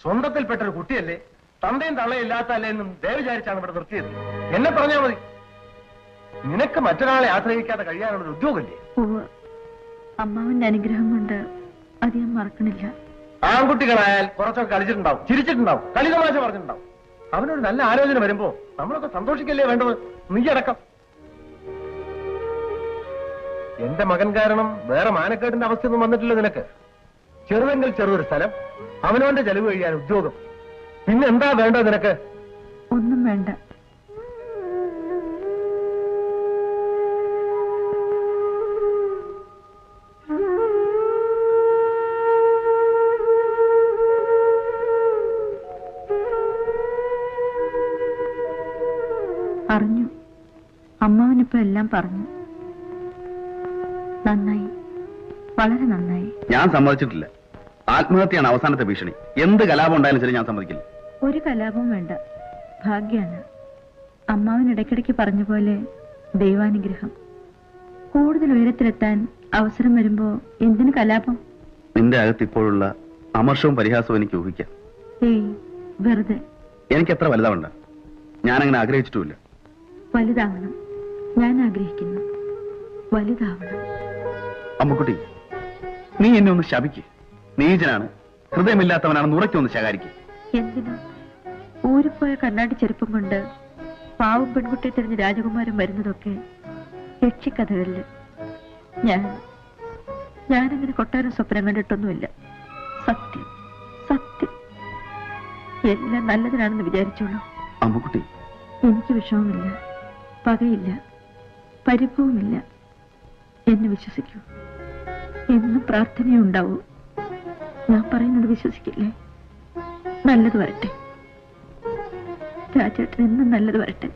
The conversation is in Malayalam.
സ്വന്തത്തിൽപ്പെട്ടൊരു കുട്ടിയല്ലേ, തന്തയും തള്ളയും ഇല്ലാത്തല്ലേ എന്നും ദയ വിചാരിച്ചാണ് ഇവിടെ നിർത്തിയത്. എന്നെ പറഞ്ഞാൽ മതി. നിനക്ക് മറ്റൊരാളെ ആശ്രയിക്കാതെ കഴിയാനുള്ള ഉദ്യോഗമില്ലേ? അമ്മാവന്റെ അനുഗ്രഹം കൊണ്ട് അത് ഞാൻ മറക്കണില്ല. ആൺകുട്ടികളായാൽ കുറച്ചൊക്കെ കളിച്ചിട്ടുണ്ടാവും, ചിരിച്ചിട്ടുണ്ടാവും, കളിതമാശ പറഞ്ഞിട്ടുണ്ടാവും. അവനൊരു നല്ല ആലോചന വരുമ്പോ നമ്മളൊക്കെ സന്തോഷിക്കല്ലേ വേണ്ടത്, നീ അടക്കം. എന്റെ മകൻ കാരണം വേറെ മാനക്കേടിന്റെ അവസ്ഥയൊന്നും വന്നിട്ടില്ല നിനക്ക്. ചെറുതെങ്കിൽ ചെറുതൊരു സ്ഥലം, അവനവന്റെ ചെലവ് കഴിയാൻ ഉദ്യോഗം, പിന്നെ എന്താ വേണ്ടത് നിനക്ക്? ഒന്നും വേണ്ട. അറിഞ്ഞു, അമ്മാവനിപ്പോ എല്ലാം പറഞ്ഞു. നന്നായി, വളരെ നന്നായി. ഞാൻ സമ്മതിച്ചിട്ടില്ല. ആത്മഹത്യയാണ് അവസാനത്തെ ഭീഷണി. എന്ത് കലാപം ഉണ്ടായാലും ശരി ഞാൻ സമ്മതിക്കില്ല. ഒരു കലാപവും വേണ്ട, ഭാഗ്യാണ്. അമ്മാവൻ ഇടയ്ക്കിടയ്ക്ക് പറഞ്ഞ പോലെ ദൈവാനുഗ്രഹം. കൂടുതൽ ഉയരത്തിലെത്താൻ അവസരം വരുമ്പോ എന്തിനു കലാപം? നിന്റെ അകത്ത് ഇപ്പോഴുള്ള അമർഷവും പരിഹാസവും എനിക്ക് ഊഹിക്കാം. ഏയ് വെറുതെ. എനിക്ക് എത്ര വലുതാവണ്ട, ഞാനങ്ങനെ ആഗ്രഹിച്ചിട്ടുമില്ല. വലുതാവണം, ഞാൻ ആഗ്രഹിക്കുന്നു. വലുതാവണം. അമ്മുക്കുട്ടി, നീ എന്നെ ഒന്ന് ശപിക്ക്. നീചനാണ്, ഹൃദയമില്ലാത്തവനാണെന്ന് ഉറക്കൊന്ന് ശകാരിക്ക്. എന്തിനാ? ഊരിപ്പോയ കണ്ണാടി ചെരുപ്പം കൊണ്ട് പാവം പെൺകുട്ടിയെ തിരിഞ്ഞ് രാജകുമാരൻ വരുന്നതൊക്കെ യക്ഷിക്കഥകളില്. ഞാനങ്ങനെ കൊട്ടാരം സ്വപ്നം കണ്ടിട്ടൊന്നുമില്ല. സത്യം സത്യം, എല്ലാം നല്ലതിനാണെന്ന് വിചാരിച്ചോളൂ. അമ്മുക്കുട്ടി, എനിക്ക് വിഷമമില്ല, പകയില്ല, പരിഭവമില്ല. എന്നെ വിശ്വസിക്കൂ. എന്നും പ്രാർത്ഥനയുണ്ടാവൂ. ഞാൻ പറയുന്നത് വിശ്വസിക്കില്ലേ? നല്ലത് വരട്ടെ രാജേട്ടൻ, എന്നും നല്ലത് വരട്ടെ.